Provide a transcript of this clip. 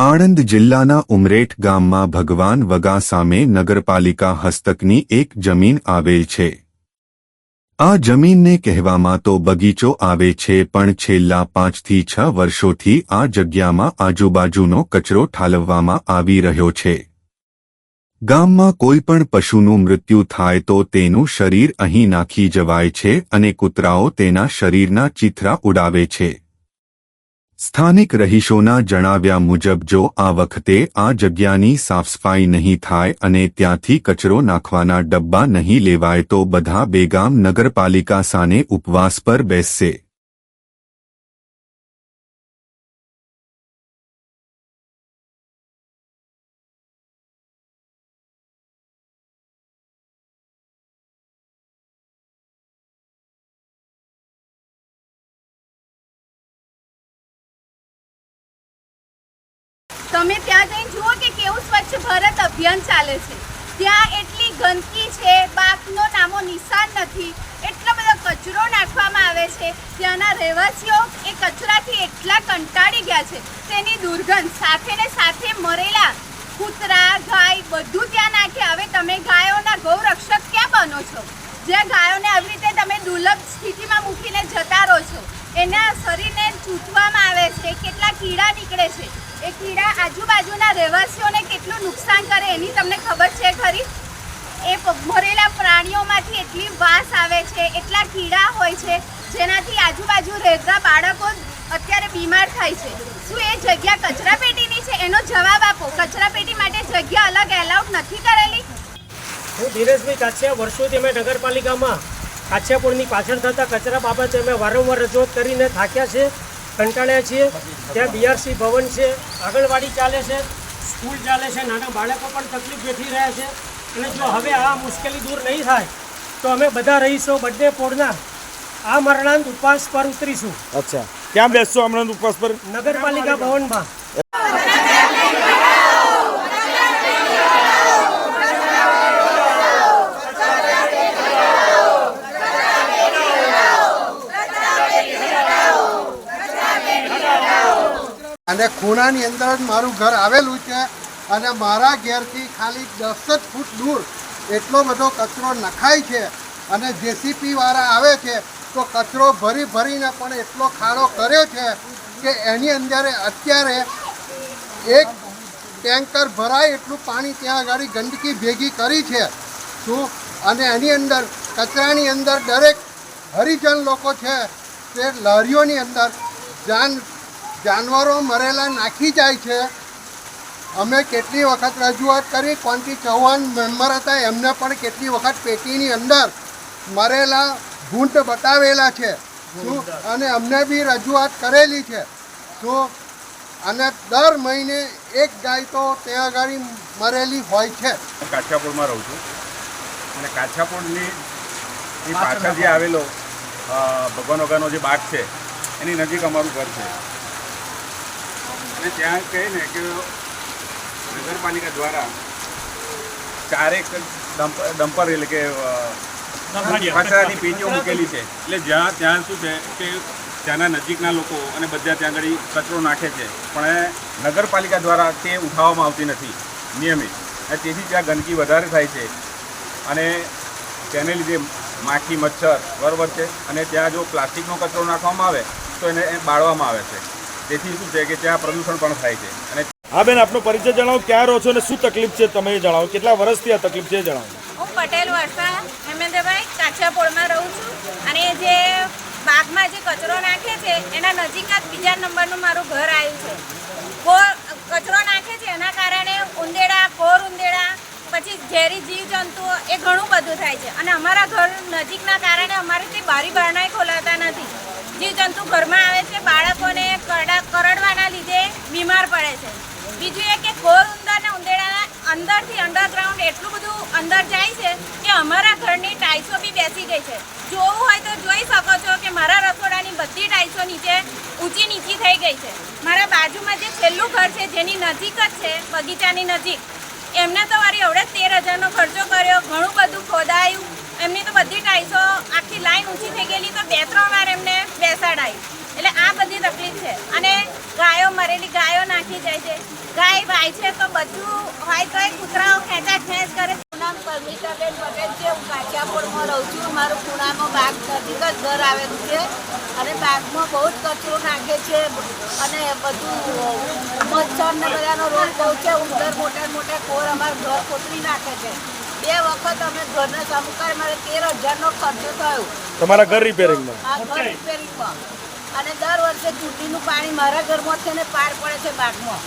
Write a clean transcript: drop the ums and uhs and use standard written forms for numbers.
આણંદ જિલ્લાના ઉમરેઠ ગામમાં ભગવાન વગા સામે નગરપાલિકા હસ્તકની એક જમીન આવેલ છે। આ જમીનને કહેવામાં તો બગીચો આવે છે, પણ છેલ્લા 5 થી 6 વર્ષોથી આ જગ્યામાં આજુબાજુનો કચરો ઠાલવવામાં આવી રહ્યો છે। ગામમાં કોઈ પણ પશુનું મૃત્યુ થાય તો તેનું શરીર અહીં નાખી જવાય છે અને કૂતરાઓ તેના શરીરના ચીથરા ઉડાવે છે। સ્થાનિક રહીશોના જણાવ્યા મુજબ જો આ વખતે આ જગ્યાની સાફસફાઈ નહીં થાય અને ત્યાંથી કચરો નાખવાના ડબ્બા નહીં લેવાય તો બધા બેગામ નગરપાલિકા સામે ઉપવાસ પર બેસશે। તમે ત્યાં જઈને જુઓ કે કેવું સ્વચ્છ ભારત અભિયાન ચાલે છે। ત્યાં એટલી ગંદકી છે, બાકનો નામો નિશાન નથી, એટલો બધો કચરો નાખવામાં આવે છે। ત્યાંના રહેવાસીઓ એ કચરાથી એટલા કંટાળી ગયા છે, તેની દુર્ગંધ સાથે ને સાથે મરેલા કૂતરા, ગાય બધું ત્યાં નાખે। હવે તમે ગાયોના ગૌરક્ષક ક્યાં બનો છો? જ્યાં ગાયોને આવી રીતે તમે દુર્લભ સ્થિતિમાં મૂકીને જતા રહો છો, એના શરીરને ચૂંટવામાં આવે છે, કેટલા કીડા નીકળે છે। એ કીડા આજુબાજુના રહેવાસીઓને કેટલું નુકસાન કરે એની તમને ખબર છે ખરી? એ મરેલા પ્રાણીઓમાંથી એટલી વાસ આવે છે, એટલા કીડા હોય છે, જેનાથી આજુબાજુ રહેતા બાળકો અત્યારે બીમાર થાય છે। શું એ જગ્યા કચરાપેટીની છે? એનો જવાબ આપો। કચરાપેટી માટે જગ્યા અલગ એલાઉડ નથી કરેલી? હું ધીરેશભાઈ કાછિયા, વર્ષોથી અમે નગરપાલિકામાં કાછિયાપુરની પાછળ થતા કચરા બાબતે અમે વારંવાર રજૂઆત કરીને થાક્યા છે, કંટાળ્યા છીએ। ત્યાં બીઆરસી ભવન છે, આંગણવાડી ચાલે છે, સ્કૂલ ચાલે છે, નાના બાળકો પણ તકલીફ વેઠી રહ્યા છે। અને જો હવે આ મુશ્કેલી દૂર નહીં થાય તો અમે બધા રહીશો બંને પોળના આ મરણાંત ઉપવાસ પર ઉતરીશું। અચ્છા, ક્યાં બેસશો હમણાં ઉપવાસ પર? નગરપાલિકા ભવનમાં। અને ખૂણાની અંદર જ મારું ઘર આવેલું છે અને મારા ઘેરથી ખાલી 10 જ ફૂટ દૂર એટલો બધો કચરો નખાય છે અને જેસીપી વાળા આવે છે તો કચરો ભરી ભરીને પણ એટલો ખાડો કર્યો છે કે એની અંદર અત્યારે એક ટેન્કર ભરાય એટલું પાણી ત્યાં આગળ ગંદકી ભેગી કરી છે। શું? અને એની અંદર કચરાની અંદર દરેક હરિજન લોકો છે તે લારીઓની અંદર જાનવરો મરેલા નાખી જાય છે। અમે કેટલી વખત રજૂઆત કરી, કોંતી ચૌહાણ મેમ્બર હતા, એમને પણ કેટલી વખત પેટીની અંદર મરેલા ભૂંડ બતાવેલા છે। શું? અને અમને બી રજૂઆત કરેલી છે। શું? અને દર મહિને એક ગાય તો ત્યાં આગળ મરેલી હોય છે। કાછિયાપુરમાં રહું છું અને કાછિયાપુરની પાછળ જે આવેલો ભગવાન વગાનો જે બાગ છે એની નજીક અમારું ઘર છે અને ત્યાં કહે ને કે નગરપાલિકા દ્વારા ચારેક ડમ્પર એટલે કે કચરાની પેટીઓ મૂકેલી છે, એટલે ત્યાં શું છે કે ત્યાંના નજીકના લોકો અને બધા ત્યાં આગળ કચરો નાખે છે, પણ નગરપાલિકા દ્વારા તે ઉઠાવવામાં આવતી નથી નિયમિત, અને તેથી ત્યાં ગંદકી વધારે થાય છે અને તેને લીધે માખી, મચ્છર બરાબર છે। અને ત્યાં જો પ્લાસ્ટિકનો કચરો નાખવામાં આવે તો એને બાળવામાં આવે છે, તેથી શું છે કે ત્યાં પ્રદૂષણ પણ થાય છે। અને હા બેન, આપનો પરિચય જણાવો, ક્યાં રહો છો અને શું તકલીફ છે તમે જણાવો, કેટલા વર્ષથી આ તકલીફ છે જણાવો। હું પટેલ વર્ષા હેમેન્દ્રભાઈ કાછિયાપોળમાં રહું છું અને જે બાગમાં જે કચરો નાખે છે એના નજીક જ બીજા નંબરનું મારું ઘર આવ્યું છે। કચરો નાખે છે એના કારણે ઉંદેડા, કોર ઉંદેડા, પછી ઝેરી જીવજંતુઓ એ ઘણું બધું થાય છે અને અમારા ઘર નજીકના કારણે અમારે તે બારી બારણાએ ખોલાતા નથી। જીવજંતુ ઘરમાં આવે છે, બાળકોને કરડવાના લીધે બીમાર પડે છે। બીજું એ કે કોર ઉંદર ને ઉંદેડાના અંદરથી અંડરગ્રાઉન્ડ એટલું બધું અંદર જાય છે કે અમારા ઘરની ટાઈલ્સો બી બેસી ગઈ છે। જોવું હોય તો જોઈ શકો છો કે મારા રસોડાની બધી ટાઈલ્સો નીચે ઊંચી નીચી થઈ ગઈ છે। મારા બાજુમાં જે છેલ્લું ઘર છે જેની નજીક જ છે, બગીચાની નજીક, એમને તો વારી એવડે 13,000નો ખર્ચો કર્યો, ઘણું બધું ખોદાયું, એમની તો બધી ટાઈલ્સો આખી લાઈન ઊંચી થઈ ગયેલી, તો 2-3 વાર એમને બેસાડાયું। એટલે આ બધી તકલીફ છે અને ગાયો મરેલી ગાયો નાખી જાય છે. ગાય વાય છે તો બધું હોય તો એ કૂતરાઓ ખેંચા ખેંચ કરે. નામ પરમિતાબેન પટેલ છે. હું કાઠિયાપોળમાં રહું છું. મારું ખૂણામાં બાગ નજીક જ ઘર આવેલું છે અને બાગમાં બહુ જ કચરો નાખે છે અને બધું મચ્છર ને બધાનો રોગ બહુ છે. ઉંદર મોટા કોર અમારું ઘર કોતરી નાખે છે. 2 વખત અમે ઘરને સમુકાર મારે 13,000નો ખર્ચો થયો તમારા ઘર રિપેરિંગમાં? આ ઘર રિપેરિંગમાં. અને દર વર્ષે ચૂંટણીનું પાણી મારા ઘરમાં છે ને પાર પડે છે બાગમાં.